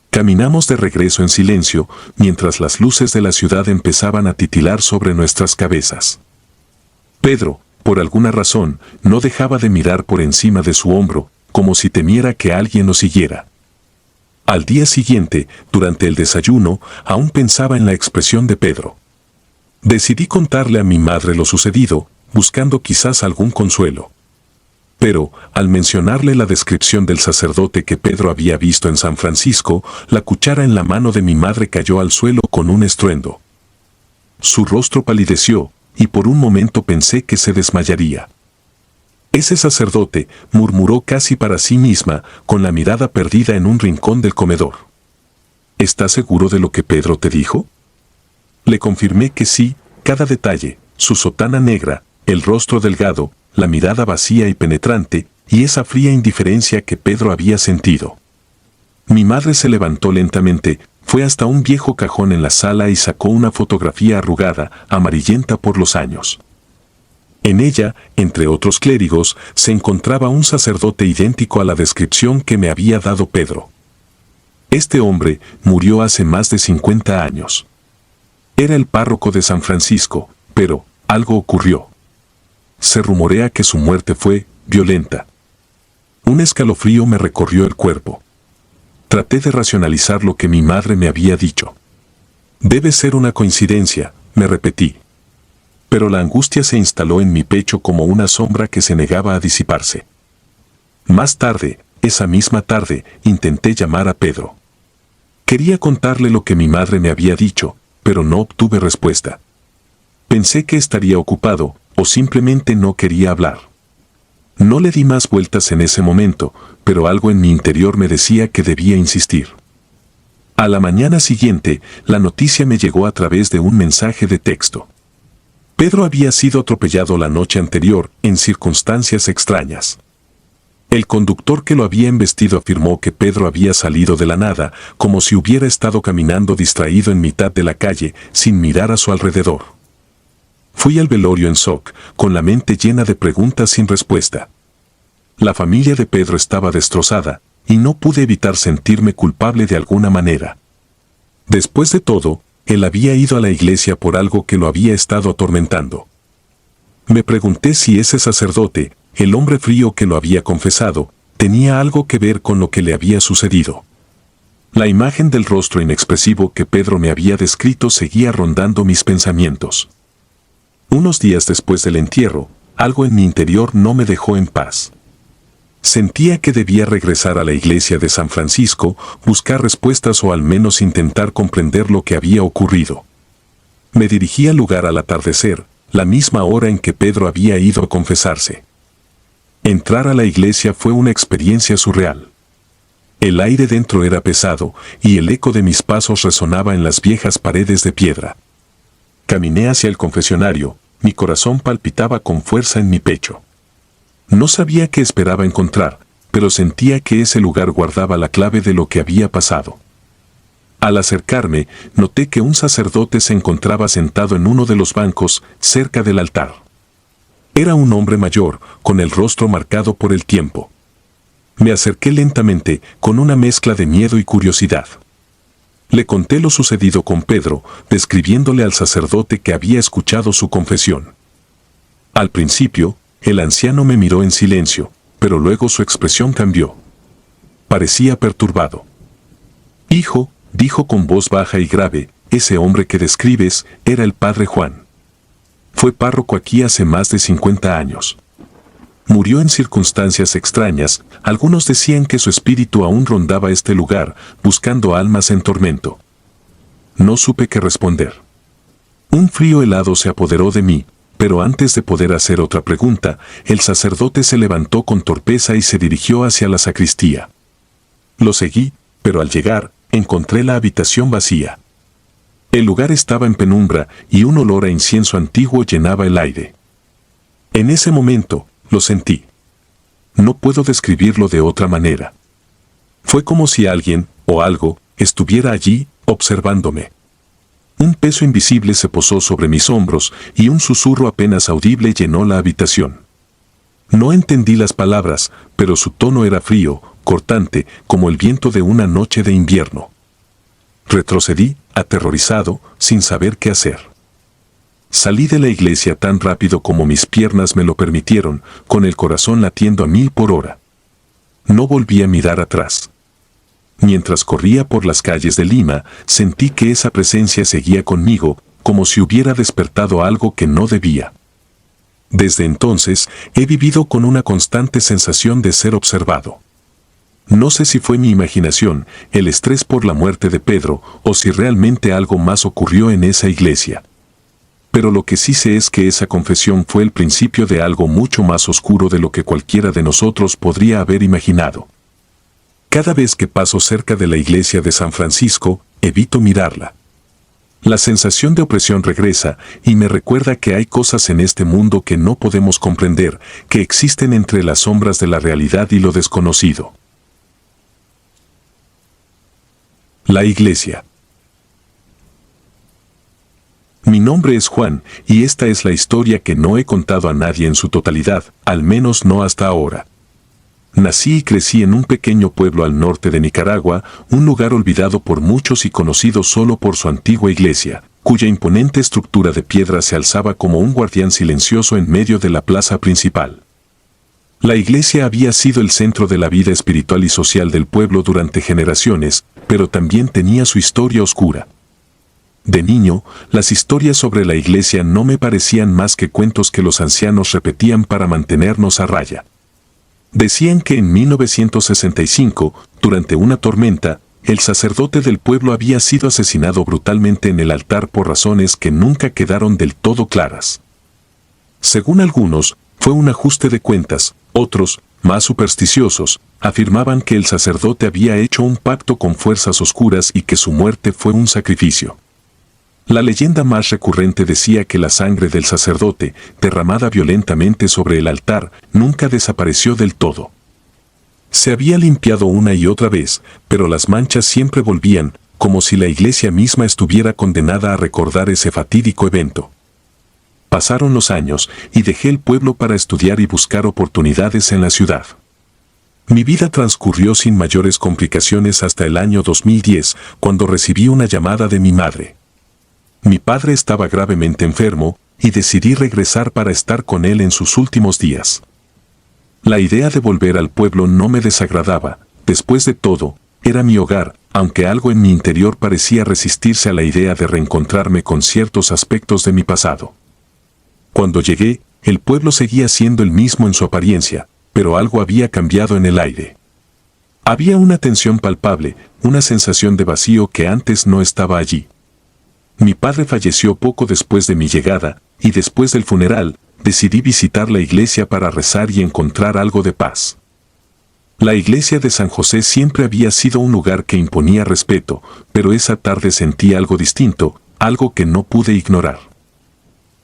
Caminamos de regreso en silencio, mientras las luces de la ciudad empezaban a titilar sobre nuestras cabezas. Pedro, por alguna razón, no dejaba de mirar por encima de su hombro, como si temiera que alguien lo siguiera. Al día siguiente, durante el desayuno, aún pensaba en la expresión de Pedro. Decidí contarle a mi madre lo sucedido, buscando quizás algún consuelo. Pero, al mencionarle la descripción del sacerdote que Pedro había visto en San Francisco, la cuchara en la mano de mi madre cayó al suelo con un estruendo. Su rostro palideció, y por un momento pensé que se desmayaría. Ese sacerdote, murmuró casi para sí misma, con la mirada perdida en un rincón del comedor. ¿Estás seguro de lo que Pedro te dijo? Le confirmé que sí, cada detalle, su sotana negra, el rostro delgado, la mirada vacía y penetrante, y esa fría indiferencia que Pedro había sentido. Mi madre se levantó lentamente, fue hasta un viejo cajón en la sala y sacó una fotografía arrugada, amarillenta por los años. En ella, entre otros clérigos, se encontraba un sacerdote idéntico a la descripción que me había dado Pedro. Este hombre murió hace más de 50 años. Era el párroco de San Francisco, pero algo ocurrió. Se rumorea que su muerte fue violenta. Un escalofrío me recorrió el cuerpo. Traté de racionalizar lo que mi madre me había dicho. Debe ser una coincidencia, me repetí. Pero la angustia se instaló en mi pecho como una sombra que se negaba a disiparse. Más tarde, esa misma tarde, intenté llamar a Pedro. Quería contarle lo que mi madre me había dicho, pero no obtuve respuesta. Pensé que estaría ocupado, o simplemente no quería hablar. No le di más vueltas en ese momento, pero algo en mi interior me decía que debía insistir. A la mañana siguiente, la noticia me llegó a través de un mensaje de texto. Pedro había sido atropellado la noche anterior, en circunstancias extrañas. El conductor que lo había embestido afirmó que Pedro había salido de la nada, como si hubiera estado caminando distraído en mitad de la calle, sin mirar a su alrededor. Fui al velorio en shock, con la mente llena de preguntas sin respuesta. La familia de Pedro estaba destrozada, y no pude evitar sentirme culpable de alguna manera. Después de todo, él había ido a la iglesia por algo que lo había estado atormentando. Me pregunté si ese sacerdote, el hombre frío que lo había confesado, tenía algo que ver con lo que le había sucedido. La imagen del rostro inexpresivo que Pedro me había descrito seguía rondando mis pensamientos. Unos días después del entierro, algo en mi interior no me dejó en paz. Sentía que debía regresar a la iglesia de San Francisco, buscar respuestas o al menos intentar comprender lo que había ocurrido. Me dirigí al lugar al atardecer, la misma hora en que Pedro había ido a confesarse. Entrar a la iglesia fue una experiencia surreal. El aire dentro era pesado, y el eco de mis pasos resonaba en las viejas paredes de piedra. Caminé hacia el confesionario, mi corazón palpitaba con fuerza en mi pecho. No sabía qué esperaba encontrar, pero sentía que ese lugar guardaba la clave de lo que había pasado. Al acercarme, noté que un sacerdote se encontraba sentado en uno de los bancos, cerca del altar. Era un hombre mayor, con el rostro marcado por el tiempo. Me acerqué lentamente, con una mezcla de miedo y curiosidad. Le conté lo sucedido con Pedro, describiéndole al sacerdote que había escuchado su confesión. Al principio, el anciano me miró en silencio, pero luego su expresión cambió. Parecía perturbado. Hijo, dijo con voz baja y grave, ese hombre que describes era el padre Juan. Fue párroco aquí hace más de 50 años. Murió en circunstancias extrañas, algunos decían que su espíritu aún rondaba este lugar, buscando almas en tormento. No supe qué responder. Un frío helado se apoderó de mí, pero antes de poder hacer otra pregunta, el sacerdote se levantó con torpeza y se dirigió hacia la sacristía. Lo seguí, pero al llegar, encontré la habitación vacía. El lugar estaba en penumbra y un olor a incienso antiguo llenaba el aire. En ese momento, lo sentí. No puedo describirlo de otra manera. Fue como si alguien, o algo, estuviera allí, observándome. Un peso invisible se posó sobre mis hombros y un susurro apenas audible llenó la habitación. No entendí las palabras, pero su tono era frío, cortante, como el viento de una noche de invierno. Retrocedí, aterrorizado, sin saber qué hacer. Salí de la iglesia tan rápido como mis piernas me lo permitieron, con el corazón latiendo a 1000 por hora. No volví a mirar atrás. Mientras corría por las calles de Lima, sentí que esa presencia seguía conmigo, como si hubiera despertado algo que no debía. Desde entonces, he vivido con una constante sensación de ser observado. No sé si fue mi imaginación, el estrés por la muerte de Pedro, o si realmente algo más ocurrió en esa iglesia. Pero lo que sí sé es que esa confesión fue el principio de algo mucho más oscuro de lo que cualquiera de nosotros podría haber imaginado. Cada vez que paso cerca de la iglesia de San Francisco, evito mirarla. La sensación de opresión regresa y me recuerda que hay cosas en este mundo que no podemos comprender, que existen entre las sombras de la realidad y lo desconocido. La iglesia. Mi nombre es Juan, y esta es la historia que no he contado a nadie en su totalidad, al menos no hasta ahora. Nací y crecí en un pequeño pueblo al norte de Nicaragua, un lugar olvidado por muchos y conocido solo por su antigua iglesia, cuya imponente estructura de piedra se alzaba como un guardián silencioso en medio de la plaza principal. La iglesia había sido el centro de la vida espiritual y social del pueblo durante generaciones, pero también tenía su historia oscura. De niño, las historias sobre la iglesia no me parecían más que cuentos que los ancianos repetían para mantenernos a raya. Decían que en 1965, durante una tormenta, el sacerdote del pueblo había sido asesinado brutalmente en el altar por razones que nunca quedaron del todo claras. Según algunos, fue un ajuste de cuentas, otros, más supersticiosos, afirmaban que el sacerdote había hecho un pacto con fuerzas oscuras y que su muerte fue un sacrificio. La leyenda más recurrente decía que la sangre del sacerdote, derramada violentamente sobre el altar, nunca desapareció del todo. Se había limpiado una y otra vez, pero las manchas siempre volvían, como si la iglesia misma estuviera condenada a recordar ese fatídico evento. Pasaron los años y dejé el pueblo para estudiar y buscar oportunidades en la ciudad. Mi vida transcurrió sin mayores complicaciones hasta el año 2010, cuando recibí una llamada de mi madre. Mi padre estaba gravemente enfermo, y decidí regresar para estar con él en sus últimos días. La idea de volver al pueblo no me desagradaba, después de todo, era mi hogar, aunque algo en mi interior parecía resistirse a la idea de reencontrarme con ciertos aspectos de mi pasado. Cuando llegué, el pueblo seguía siendo el mismo en su apariencia, pero algo había cambiado en el aire. Había una tensión palpable, una sensación de vacío que antes no estaba allí. Mi padre falleció poco después de mi llegada, y después del funeral, decidí visitar la iglesia para rezar y encontrar algo de paz. La iglesia de San José siempre había sido un lugar que imponía respeto, pero esa tarde sentí algo distinto, algo que no pude ignorar.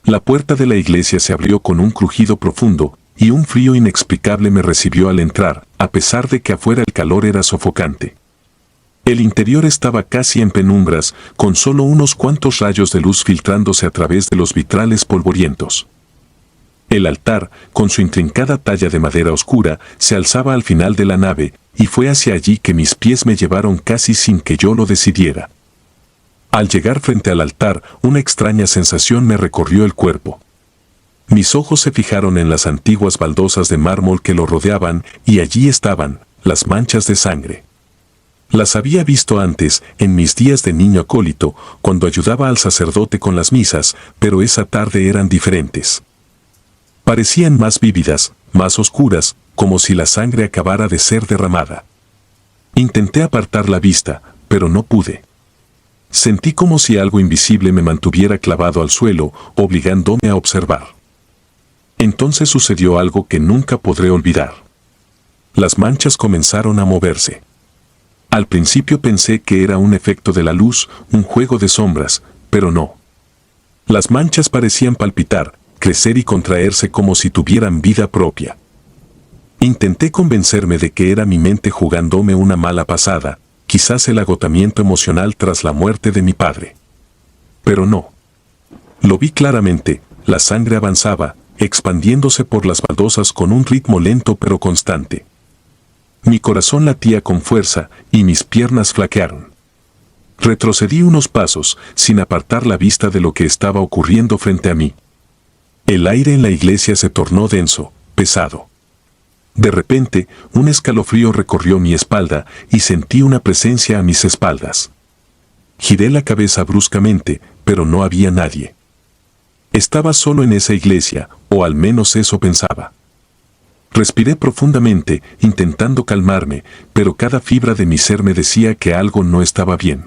La puerta de la iglesia se abrió con un crujido profundo, y un frío inexplicable me recibió al entrar, a pesar de que afuera el calor era sofocante. El interior estaba casi en penumbras, con solo unos cuantos rayos de luz filtrándose a través de los vitrales polvorientos. El altar, con su intrincada talla de madera oscura, se alzaba al final de la nave, y fue hacia allí que mis pies me llevaron casi sin que yo lo decidiera. Al llegar frente al altar, una extraña sensación me recorrió el cuerpo. Mis ojos se fijaron en las antiguas baldosas de mármol que lo rodeaban, y allí estaban, las manchas de sangre. Las había visto antes, en mis días de niño acólito, cuando ayudaba al sacerdote con las misas, pero esa tarde eran diferentes. Parecían más vívidas, más oscuras, como si la sangre acabara de ser derramada. Intenté apartar la vista, pero no pude. Sentí como si algo invisible me mantuviera clavado al suelo, obligándome a observar. Entonces sucedió algo que nunca podré olvidar. Las manchas comenzaron a moverse. Al principio pensé que era un efecto de la luz, un juego de sombras, pero no. Las manchas parecían palpitar, crecer y contraerse como si tuvieran vida propia. Intenté convencerme de que era mi mente jugándome una mala pasada, quizás el agotamiento emocional tras la muerte de mi padre. Pero no. Lo vi claramente, la sangre avanzaba, expandiéndose por las baldosas con un ritmo lento pero constante. Mi corazón latía con fuerza y mis piernas flaquearon. Retrocedí unos pasos, sin apartar la vista de lo que estaba ocurriendo frente a mí. El aire en la iglesia se tornó denso, pesado. De repente, un escalofrío recorrió mi espalda y sentí una presencia a mis espaldas. Giré la cabeza bruscamente, pero no había nadie. Estaba solo en esa iglesia, o al menos eso pensaba. Respiré profundamente, intentando calmarme, pero cada fibra de mi ser me decía que algo no estaba bien.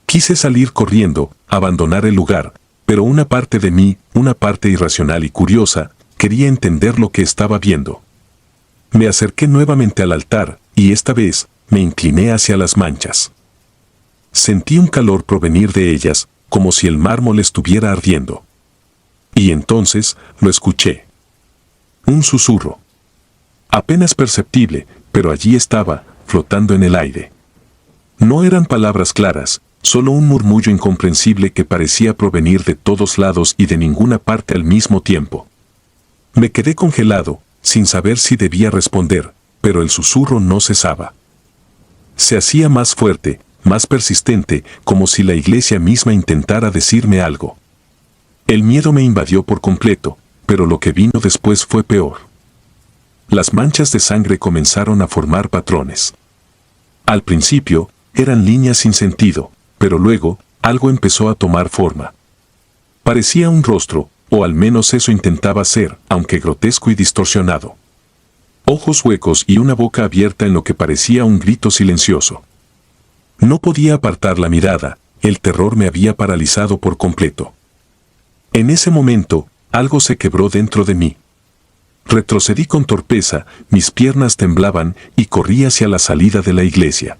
Quise salir corriendo, abandonar el lugar, pero una parte de mí, una parte irracional y curiosa, quería entender lo que estaba viendo. Me acerqué nuevamente al altar, y esta vez, me incliné hacia las manchas. Sentí un calor provenir de ellas, como si el mármol estuviera ardiendo. Y entonces, lo escuché. Un susurro. Apenas perceptible, pero allí estaba, flotando en el aire. No eran palabras claras, solo un murmullo incomprensible que parecía provenir de todos lados y de ninguna parte al mismo tiempo. Me quedé congelado, sin saber si debía responder, pero el susurro no cesaba. Se hacía más fuerte, más persistente, como si la iglesia misma intentara decirme algo. El miedo me invadió por completo, pero lo que vino después fue peor. Las manchas de sangre comenzaron a formar patrones. Al principio, eran líneas sin sentido, pero luego, algo empezó a tomar forma. Parecía un rostro, o al menos eso intentaba ser, aunque grotesco y distorsionado. Ojos huecos y una boca abierta en lo que parecía un grito silencioso. No podía apartar la mirada, el terror me había paralizado por completo. En ese momento, algo se quebró dentro de mí. Retrocedí con torpeza, mis piernas temblaban y corrí hacia la salida de la iglesia.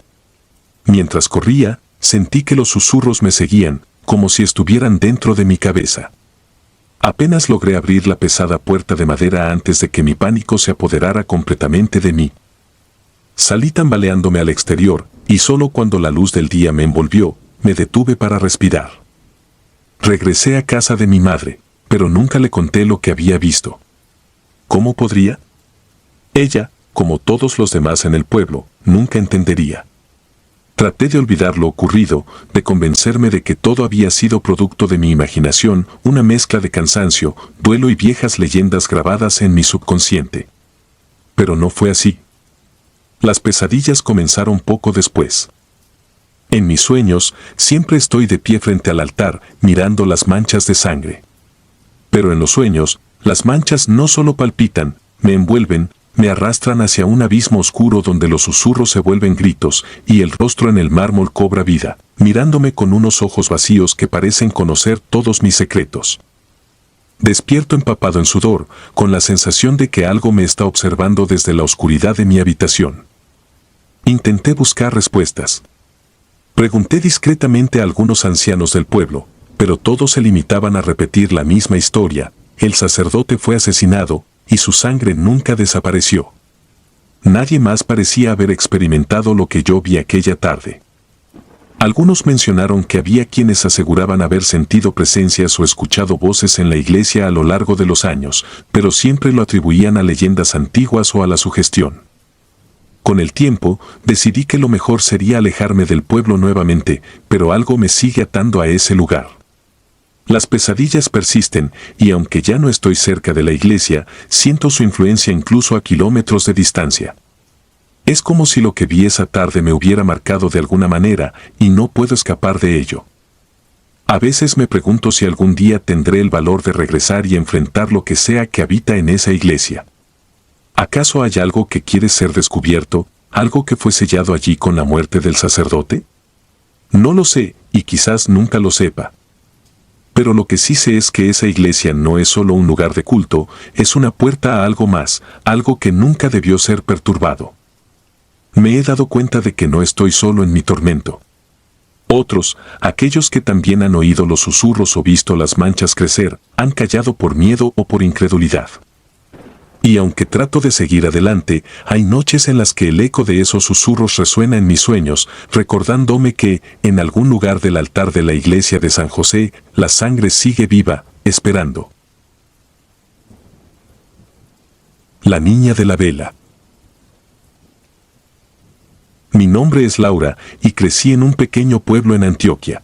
Mientras corría, sentí que los susurros me seguían, como si estuvieran dentro de mi cabeza. Apenas logré abrir la pesada puerta de madera antes de que mi pánico se apoderara completamente de mí. Salí tambaleándome al exterior, y solo cuando la luz del día me envolvió, me detuve para respirar. Regresé a casa de mi madre, pero nunca le conté lo que había visto. ¿Cómo podría? Ella, como todos los demás en el pueblo, nunca entendería. Traté de olvidar lo ocurrido, de convencerme de que todo había sido producto de mi imaginación, una mezcla de cansancio, duelo y viejas leyendas grabadas en mi subconsciente. Pero no fue así. Las pesadillas comenzaron poco después. En mis sueños, siempre estoy de pie frente al altar, mirando las manchas de sangre. Pero en los sueños, las manchas no solo palpitan, me envuelven, me arrastran hacia un abismo oscuro donde los susurros se vuelven gritos y el rostro en el mármol cobra vida, mirándome con unos ojos vacíos que parecen conocer todos mis secretos. Despierto empapado en sudor, con la sensación de que algo me está observando desde la oscuridad de mi habitación. Intenté buscar respuestas. Pregunté discretamente a algunos ancianos del pueblo, pero todos se limitaban a repetir la misma historia. El sacerdote fue asesinado, y su sangre nunca desapareció. Nadie más parecía haber experimentado lo que yo vi aquella tarde. Algunos mencionaron que había quienes aseguraban haber sentido presencias o escuchado voces en la iglesia a lo largo de los años, pero siempre lo atribuían a leyendas antiguas o a la sugestión. Con el tiempo, decidí que lo mejor sería alejarme del pueblo nuevamente, pero algo me sigue atando a ese lugar. Las pesadillas persisten, y aunque ya no estoy cerca de la iglesia, siento su influencia incluso a kilómetros de distancia. Es como si lo que vi esa tarde me hubiera marcado de alguna manera, y no puedo escapar de ello. A veces me pregunto si algún día tendré el valor de regresar y enfrentar lo que sea que habita en esa iglesia. ¿Acaso hay algo que quiere ser descubierto, algo que fue sellado allí con la muerte del sacerdote? No lo sé, y quizás nunca lo sepa. Pero lo que sí sé es que esa iglesia no es solo un lugar de culto, es una puerta a algo más, algo que nunca debió ser perturbado. Me he dado cuenta de que no estoy solo en mi tormento. Otros, aquellos que también han oído los susurros o visto las manchas crecer, han callado por miedo o por incredulidad. Y aunque trato de seguir adelante, hay noches en las que el eco de esos susurros resuena en mis sueños, recordándome que, en algún lugar del altar de la iglesia de San José, la sangre sigue viva, esperando. La niña de la vela. Mi nombre es Laura, y crecí en un pequeño pueblo en Antioquia.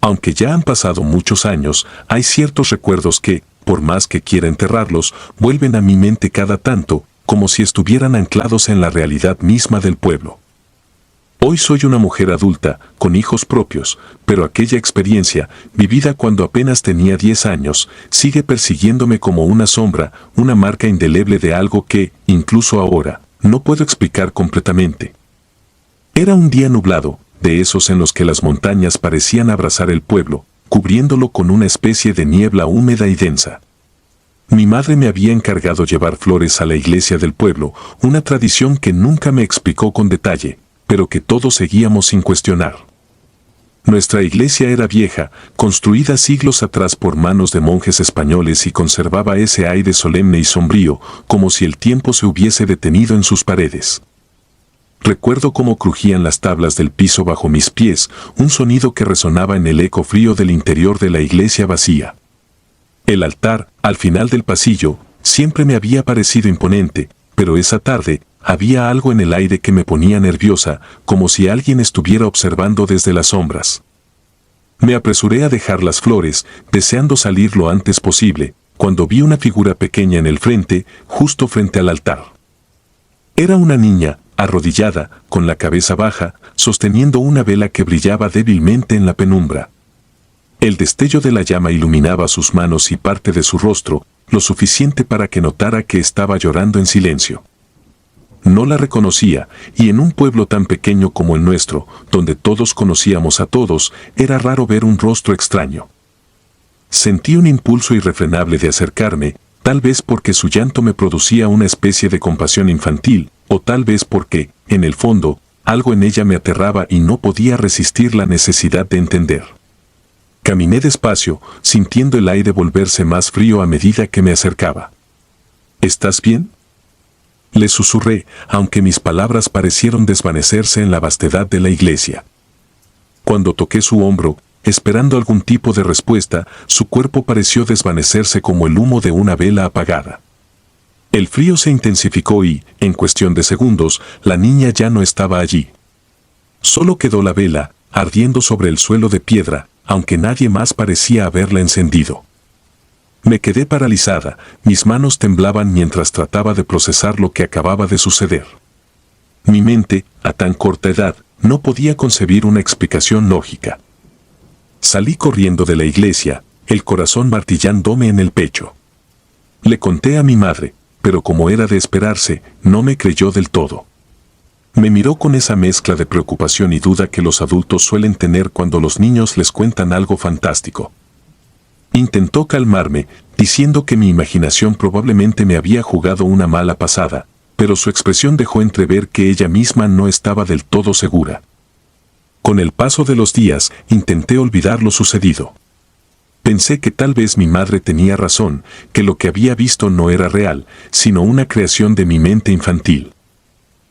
Aunque ya han pasado muchos años, hay ciertos recuerdos que, por más que quiera enterrarlos, vuelven a mi mente cada tanto, como si estuvieran anclados en la realidad misma del pueblo. Hoy soy una mujer adulta, con hijos propios, pero aquella experiencia, vivida cuando apenas tenía 10 años, sigue persiguiéndome como una sombra, una marca indeleble de algo que, incluso ahora, no puedo explicar completamente. Era un día nublado, de esos en los que las montañas parecían abrazar el pueblo, cubriéndolo con una especie de niebla húmeda y densa. Mi madre me había encargado llevar flores a la iglesia del pueblo, una tradición que nunca me explicó con detalle, pero que todos seguíamos sin cuestionar. Nuestra iglesia era vieja, construida siglos atrás por manos de monjes españoles y conservaba ese aire solemne y sombrío, como si el tiempo se hubiese detenido en sus paredes. Recuerdo cómo crujían las tablas del piso bajo mis pies, un sonido que resonaba en el eco frío del interior de la iglesia vacía. El altar, al final del pasillo, siempre me había parecido imponente, pero esa tarde, había algo en el aire que me ponía nerviosa, como si alguien estuviera observando desde las sombras. Me apresuré a dejar las flores, deseando salir lo antes posible, cuando vi una figura pequeña en el frente, justo frente al altar. Era una niña, arrodillada, con la cabeza baja, sosteniendo una vela que brillaba débilmente en la penumbra. El destello de la llama iluminaba sus manos y parte de su rostro, lo suficiente para que notara que estaba llorando en silencio. No la reconocía, y en un pueblo tan pequeño como el nuestro, donde todos conocíamos a todos, era raro ver un rostro extraño. Sentí un impulso irrefrenable de acercarme, tal vez porque su llanto me producía una especie de compasión infantil, o tal vez porque, en el fondo, algo en ella me aterraba y no podía resistir la necesidad de entender. Caminé despacio, sintiendo el aire volverse más frío a medida que me acercaba. ¿Estás bien?, le susurré, aunque mis palabras parecieron desvanecerse en la vastedad de la iglesia. Cuando toqué su hombro, esperando algún tipo de respuesta, su cuerpo pareció desvanecerse como el humo de una vela apagada. El frío se intensificó y, en cuestión de segundos, la niña ya no estaba allí. Solo quedó la vela, ardiendo sobre el suelo de piedra, aunque nadie más parecía haberla encendido. Me quedé paralizada, mis manos temblaban mientras trataba de procesar lo que acababa de suceder. Mi mente, a tan corta edad, no podía concebir una explicación lógica. Salí corriendo de la iglesia, el corazón martillándome en el pecho. Le conté a mi madre, pero como era de esperarse, no me creyó del todo. Me miró con esa mezcla de preocupación y duda que los adultos suelen tener cuando los niños les cuentan algo fantástico. Intentó calmarme, diciendo que mi imaginación probablemente me había jugado una mala pasada, pero su expresión dejó entrever que ella misma no estaba del todo segura. Con el paso de los días, intenté olvidar lo sucedido. Pensé que tal vez mi madre tenía razón, que lo que había visto no era real, sino una creación de mi mente infantil.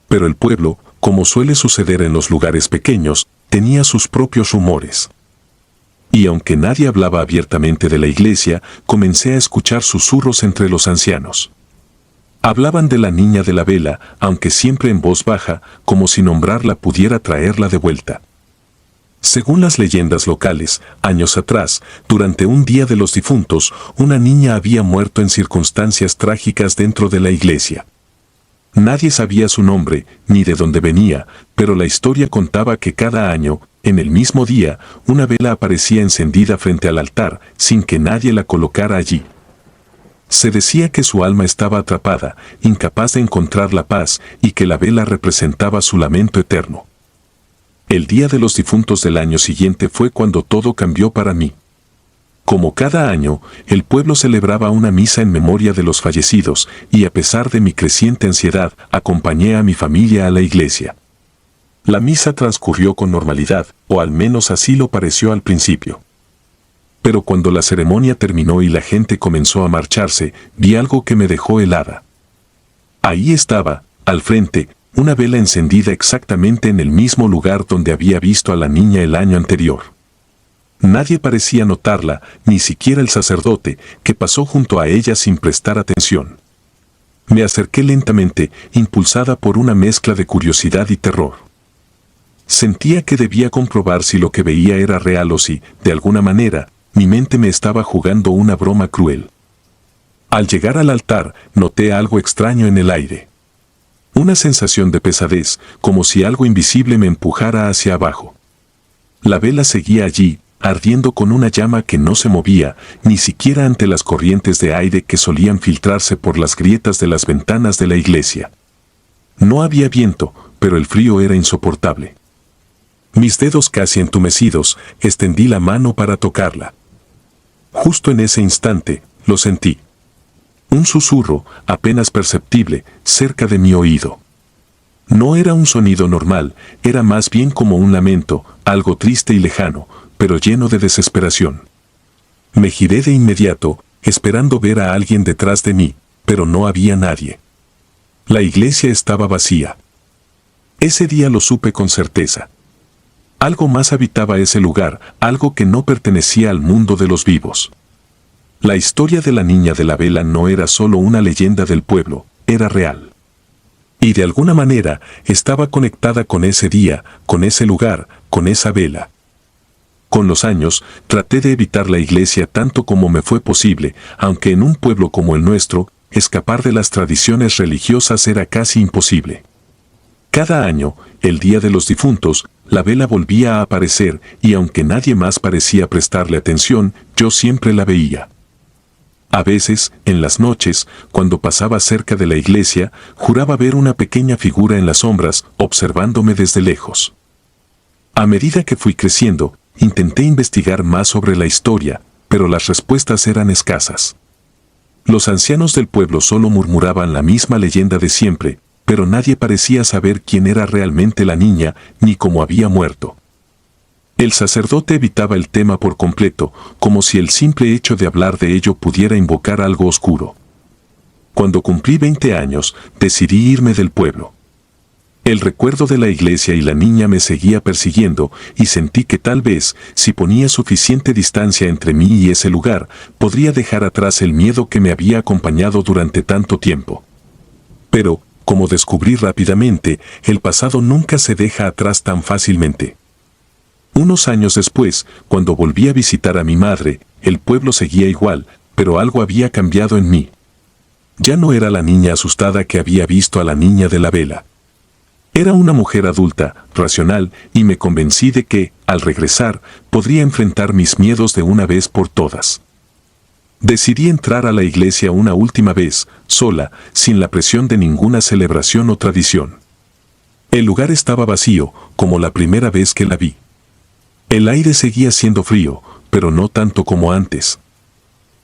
Pero el pueblo, como suele suceder en los lugares pequeños, tenía sus propios rumores. Y aunque nadie hablaba abiertamente de la iglesia, comencé a escuchar susurros entre los ancianos. Hablaban de la niña de la vela, aunque siempre en voz baja, como si nombrarla pudiera traerla de vuelta. Según las leyendas locales, años atrás, durante un día de los difuntos, una niña había muerto en circunstancias trágicas dentro de la iglesia. Nadie sabía su nombre, ni de dónde venía, pero la historia contaba que cada año, en el mismo día, una vela aparecía encendida frente al altar, sin que nadie la colocara allí. Se decía que su alma estaba atrapada, incapaz de encontrar la paz, y que la vela representaba su lamento eterno. El día de los difuntos del año siguiente fue cuando todo cambió para mí. Como cada año, el pueblo celebraba una misa en memoria de los fallecidos, y a pesar de mi creciente ansiedad, acompañé a mi familia a la iglesia. La misa transcurrió con normalidad, o al menos así lo pareció al principio. Pero cuando la ceremonia terminó y la gente comenzó a marcharse, vi algo que me dejó helada. Ahí estaba, al frente, una vela encendida exactamente en el mismo lugar donde había visto a la niña el año anterior. Nadie parecía notarla, ni siquiera el sacerdote, que pasó junto a ella sin prestar atención. Me acerqué lentamente, impulsada por una mezcla de curiosidad y terror. Sentía que debía comprobar si lo que veía era real o si, de alguna manera, mi mente me estaba jugando una broma cruel. Al llegar al altar, noté algo extraño en el aire. Una sensación de pesadez, como si algo invisible me empujara hacia abajo. La vela seguía allí, ardiendo con una llama que no se movía, ni siquiera ante las corrientes de aire que solían filtrarse por las grietas de las ventanas de la iglesia. No había viento, pero el frío era insoportable. Mis dedos casi entumecidos, extendí la mano para tocarla. Justo en ese instante, lo sentí. Un susurro, apenas perceptible, cerca de mi oído. No era un sonido normal, era más bien como un lamento, algo triste y lejano, pero lleno de desesperación. Me giré de inmediato, esperando ver a alguien detrás de mí, pero no había nadie. La iglesia estaba vacía. Ese día lo supe con certeza. Algo más habitaba ese lugar, algo que no pertenecía al mundo de los vivos. La historia de la niña de la vela no era solo una leyenda del pueblo, era real. Y de alguna manera estaba conectada con ese día, con ese lugar, con esa vela. Con los años, traté de evitar la iglesia tanto como me fue posible, aunque en un pueblo como el nuestro, escapar de las tradiciones religiosas era casi imposible. Cada año, el día de los difuntos, la vela volvía a aparecer y aunque nadie más parecía prestarle atención, yo siempre la veía. A veces, en las noches, cuando pasaba cerca de la iglesia, juraba ver una pequeña figura en las sombras, observándome desde lejos. A medida que fui creciendo, intenté investigar más sobre la historia, pero las respuestas eran escasas. Los ancianos del pueblo solo murmuraban la misma leyenda de siempre, pero nadie parecía saber quién era realmente la niña, ni cómo había muerto. El sacerdote evitaba el tema por completo, como si el simple hecho de hablar de ello pudiera invocar algo oscuro. Cuando cumplí 20 años, decidí irme del pueblo. El recuerdo de la iglesia y la niña me seguía persiguiendo, y sentí que tal vez, si ponía suficiente distancia entre mí y ese lugar, podría dejar atrás el miedo que me había acompañado durante tanto tiempo. Pero, como descubrí rápidamente, el pasado nunca se deja atrás tan fácilmente. Unos años después, cuando volví a visitar a mi madre, el pueblo seguía igual, pero algo había cambiado en mí. Ya no era la niña asustada que había visto a la niña de la vela. Era una mujer adulta, racional, y me convencí de que, al regresar, podría enfrentar mis miedos de una vez por todas. Decidí entrar a la iglesia una última vez, sola, sin la presión de ninguna celebración o tradición. El lugar estaba vacío, como la primera vez que la vi. El aire seguía siendo frío, pero no tanto como antes.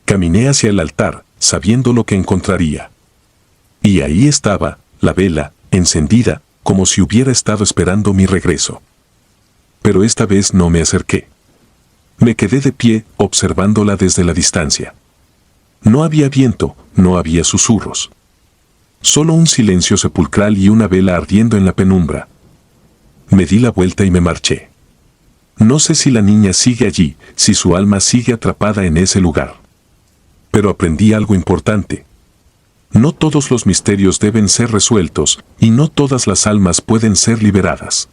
Caminé hacia el altar, sabiendo lo que encontraría. Y ahí estaba, la vela, encendida, como si hubiera estado esperando mi regreso. Pero esta vez no me acerqué. Me quedé de pie, observándola desde la distancia. No había viento, no había susurros. Solo un silencio sepulcral y una vela ardiendo en la penumbra. Me di la vuelta y me marché. No sé si la niña sigue allí, si su alma sigue atrapada en ese lugar. Pero aprendí algo importante. No todos los misterios deben ser resueltos y no todas las almas pueden ser liberadas.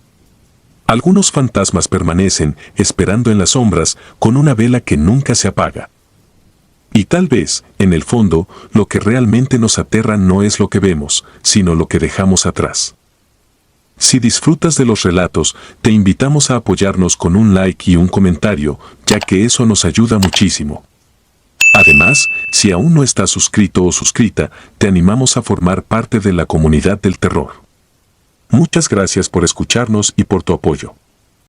Algunos fantasmas permanecen esperando en las sombras con una vela que nunca se apaga. Y tal vez, en el fondo, lo que realmente nos aterra no es lo que vemos, sino lo que dejamos atrás. Si disfrutas de los relatos, te invitamos a apoyarnos con un like y un comentario, ya que eso nos ayuda muchísimo. Además, si aún no estás suscrito o suscrita, te animamos a formar parte de la comunidad del terror. Muchas gracias por escucharnos y por tu apoyo.